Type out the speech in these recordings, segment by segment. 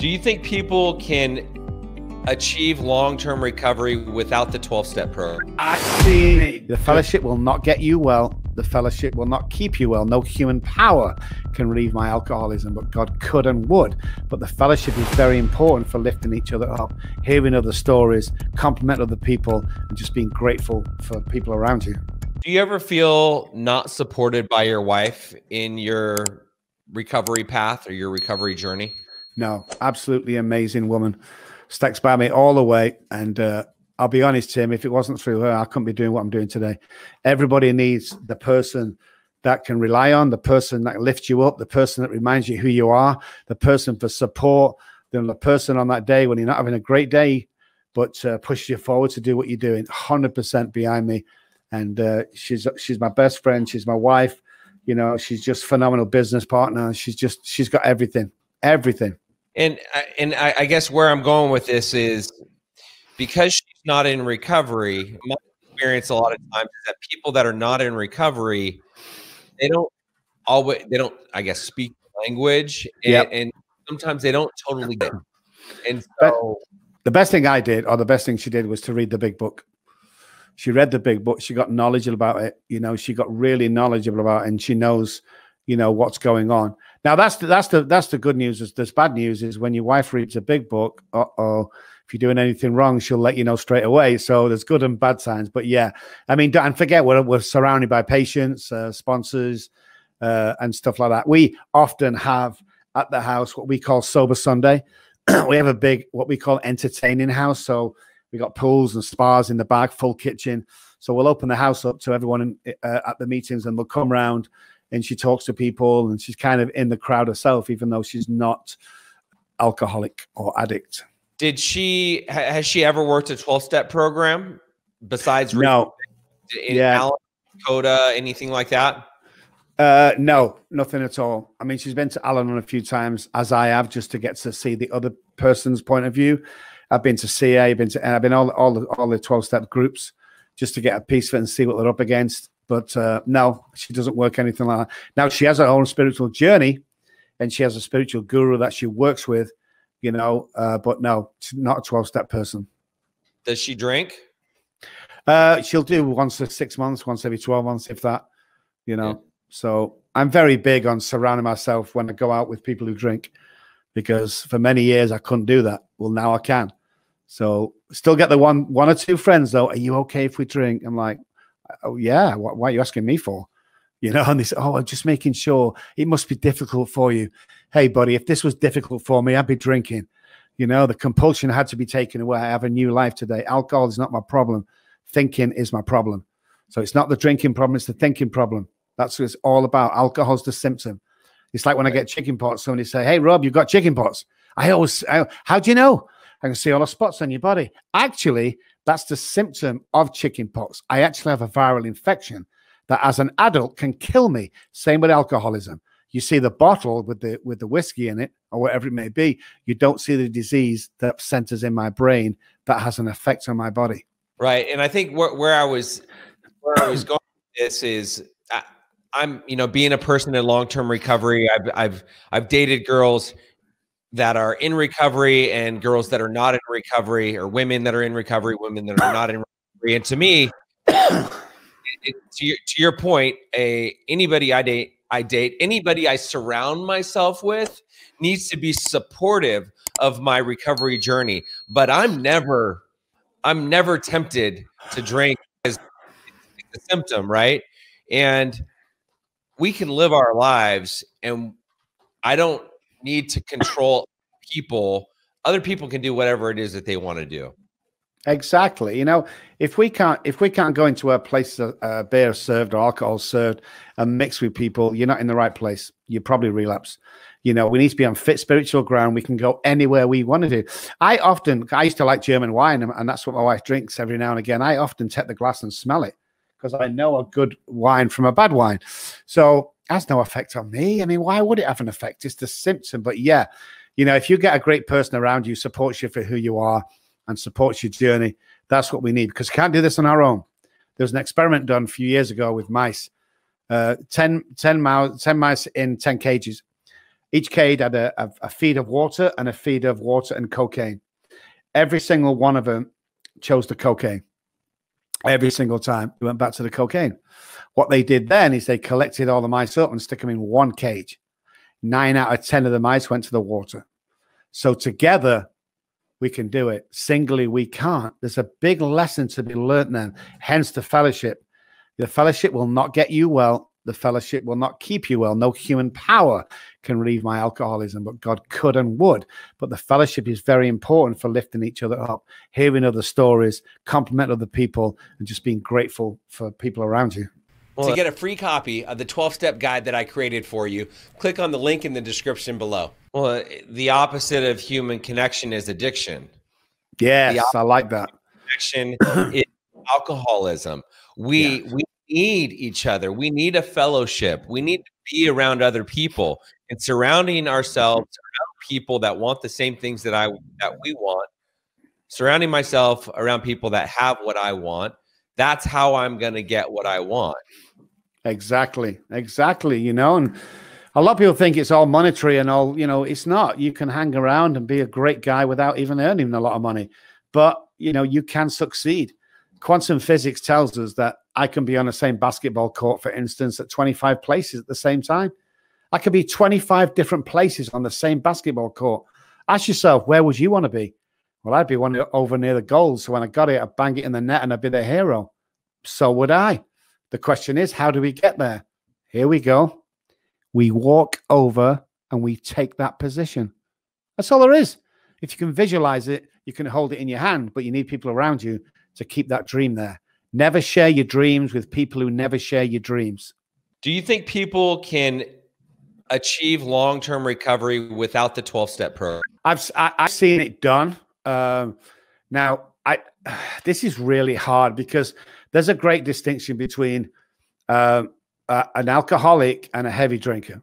Do you think people can achieve long-term recovery without the 12-step program? I've seen it. The fellowship will not get you well. The fellowship will not keep you well. No human power can relieve my alcoholism, but God could and would. But the fellowship is very important for lifting each other up, hearing other stories, compliment other people, and just being grateful for people around you. Do you ever feel not supported by your wife in your recovery path or your recovery journey? No, absolutely amazing woman. Sticks by me all the way. And I'll be honest, Tim, if it wasn't through her, I couldn't be doing what I'm doing today. Everybody needs the person that can rely on, the person that lifts you up, the person that reminds you who you are, the person for support, the person on that day when you're not having a great day, but pushes you forward to do what you're doing. 100% behind me. And she's my best friend. She's my wife. You know, she's just a phenomenal business partner. She's got everything, everything. And I guess where I'm going with this is because she's not in recovery, my experience a lot of times is that people that are not in recovery, they don't, I guess, speak the language, and sometimes they don't totally get it. And so the best thing I did, or the best thing she did, was to read the big book. She read the big book. She got knowledgeable about it. You know, she got really knowledgeable about it, and she knows, you know, what's going on. Now that's the good news. There's bad news is when your wife reads a big book, if you're doing anything wrong, she'll let you know straight away. So there's good and bad signs. But yeah, I mean, don't forget we're surrounded by patients, sponsors, and stuff like that. We often have at the house what we call Sober Sunday. We have a big what we call entertaining house. So we got pools and spas in the back, full kitchen. So we'll open the house up to everyone at the meetings, and they'll come round. And she talks to people, and she's kind of in the crowd herself, even though she's not alcoholic or addict. Has she ever worked a 12-step program besides no? Alan, Dakota, anything like that? No, nothing at all. I mean, she's been to Al-Anon a few times, as I have, just to get to see the other person's point of view. I've been to CA, I've been all the 12-step groups just to get a piece of it and see what they're up against. But no, she doesn't work anything like that. Now, she has her own spiritual journey, and she has a spiritual guru that she works with, you know, but no, she's not a 12-step person. Does she drink? She'll do once every 6 months, once every 12 months, if that, you know. Yeah. So I'm very big on surrounding myself when I go out with people who drink, because for many years I couldn't do that. Well, now I can. So still get the one or two friends, though. Are you okay if we drink? I'm like, oh yeah, why are you asking me for? You know, and they say, oh, I'm just making sure. It must be difficult for you. Hey, buddy, if this was difficult for me, I'd be drinking. You know, the compulsion had to be taken away. I have a new life today. Alcohol is not my problem. Thinking is my problem. So it's not the drinking problem, it's the thinking problem. That's what it's all about. Alcohol's the symptom. It's like when I get chicken pox, somebody say, hey, Rob, you've got chicken pox. How do you know? I can see all the spots on your body. Actually, that's the symptom of chicken pox. I actually have a viral infection that as an adult can kill me. Same with alcoholism. You see the bottle with the whiskey in it or whatever it may be. You don't see the disease that centers in my brain that has an effect on my body. Right. And I think where I was going with this is I'm, you know, being a person in long-term recovery, I've dated girls that are in recovery and girls that are not in recovery, or women that are in recovery, women that are not in recovery. And to me, to your point, anybody I date, anybody I surround myself with needs to be supportive of my recovery journey. But I'm never tempted to drink as a symptom, right? And we can live our lives, and I don't need to control people. Other people can do whatever it is that they want to do. Exactly. You know, if we can't go into a place beer served or alcohol served and mix with people, you're not in the right place. You probably relapse. You know, we need to be on fit spiritual ground. We can go anywhere we want to do. I used to like German wine, and that's what my wife drinks every now and again. I often take the glass and smell it because I know a good wine from a bad wine. So it has no effect on me. I mean, why would it have an effect? It's the symptom. But yeah, you know, if you get a great person around you, supports you for who you are and supports your journey, that's what we need, because we can't do this on our own. There was an experiment done a few years ago with mice, 10 mice in 10 cages. Each cage had a feed of water and a feed of water and cocaine. Every single one of them chose the cocaine. Every single time we went back to the cocaine. What they did then is they collected all the mice up and stick them in one cage. 9 out of 10 of the mice went to the water. So together we can do it. Singly we can't. There's a big lesson to be learned then. Hence the fellowship. The fellowship will not get you well. The fellowship will not keep you well. No human power can relieve my alcoholism, but God could and would. But the fellowship is very important for lifting each other up, hearing other stories, compliment other people, and just being grateful for people around you. To get a free copy of the 12-step guide that I created for you, click on the link in the description below. Well, the opposite of human connection is addiction. Yes, I like that. Addiction is alcoholism. We need each other. We need a fellowship. We need to be around other people, and surrounding ourselves around people that want the same things that we want. Surrounding myself around people that have what I want. That's how I'm going to get what I want. Exactly. Exactly. You know, and a lot of people think it's all monetary and all, you know, it's not. You can hang around and be a great guy without even earning a lot of money, but you know, you can succeed. Quantum physics tells us that I can be on the same basketball court, for instance, at 25 places at the same time. I could be 25 different places on the same basketball court. Ask yourself, where would you want to be? Well, I'd be one over near the goal. So when I got it, I'd bang it in the net and I'd be the hero. So would I. The question is, how do we get there? Here we go. We walk over and we take that position. That's all there is. If you can visualize it, you can hold it in your hand, but you need people around you to keep that dream there. Never share your dreams with people who never share your dreams. Do you think people can achieve long-term recovery without the 12-step program? I've seen it done. Now, this is really hard because there's a great distinction between an alcoholic and a heavy drinker.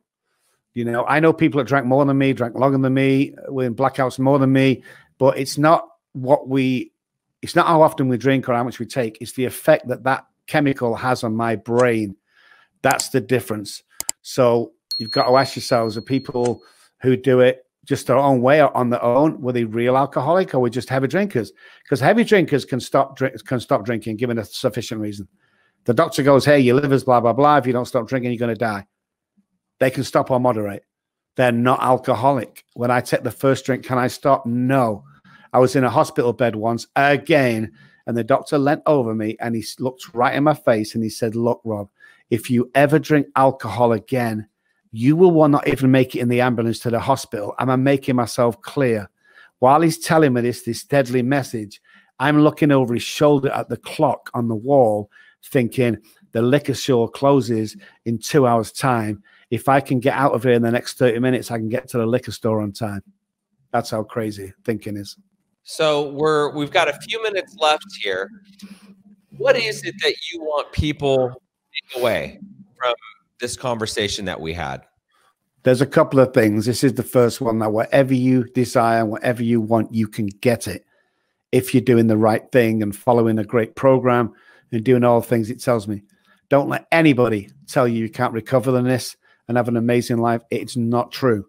You know, I know people that drank more than me, drank longer than me, were in blackouts more than me, but it's not it's not how often we drink or how much we take. It's the effect that that chemical has on my brain. That's the difference. So you've got to ask yourselves, are people who do it just their own way or on their own, were they real alcoholic or were just heavy drinkers? Because heavy drinkers can stop drinking given a sufficient reason. The doctor goes, hey, your liver's blah, blah, blah. If you don't stop drinking, you're going to die. They can stop or moderate. They're not alcoholic. When I take the first drink, can I stop? No. I was in a hospital bed once again, and the doctor leant over me and he looked right in my face and he said, look, Rob, if you ever drink alcohol again, you will not even make it in the ambulance to the hospital. And I'm making myself clear. While he's telling me this deadly message, I'm looking over his shoulder at the clock on the wall, thinking the liquor store closes in 2 hours' time. If I can get out of here in the next 30 minutes, I can get to the liquor store on time. That's how crazy thinking is. So we've got a few minutes left here. What is it that you want people to take away from this conversation that we had? There's a couple of things. This is the first one, that whatever you desire, whatever you want, you can get it if you're doing the right thing and following a great program and doing all the things it tells me. Don't let anybody tell you you can't recover from this and have an amazing life. It's not true.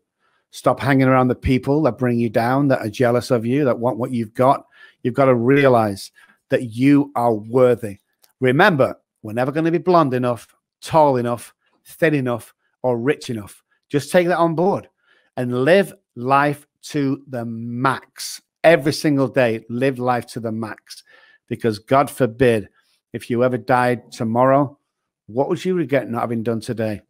Stop hanging around the people that bring you down, that are jealous of you, that want what you've got. You've got to realize that you are worthy. Remember, we're never going to be blonde enough, tall enough, thin enough, or rich enough. Just take that on board and live life to the max. Every single day, live life to the max. Because God forbid, if you ever died tomorrow, what would you regret not having done today?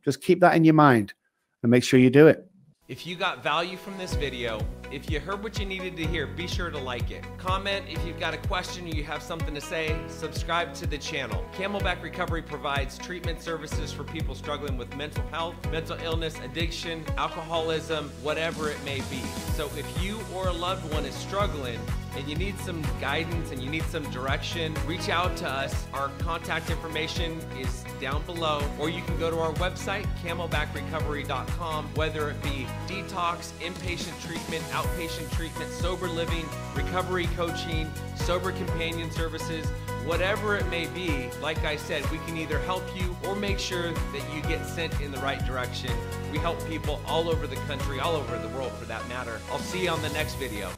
Just keep that in your mind and make sure you do it. If you got value from this video, if you heard what you needed to hear, be sure to like it. Comment if you've got a question or you have something to say. Subscribe to the channel. Camelback Recovery provides treatment services for people struggling with mental health, mental illness, addiction, alcoholism, whatever it may be. So if you or a loved one is struggling and you need some guidance and you need some direction, reach out to us. Our contact information is down below, or you can go to our website, CamelbackRecovery.com, whether it be detox, inpatient treatment, outpatient treatment, sober living, recovery coaching, sober companion services, whatever it may be, like I said, we can either help you or make sure that you get sent in the right direction. We help people all over the country, all over the world for that matter. I'll see you on the next video.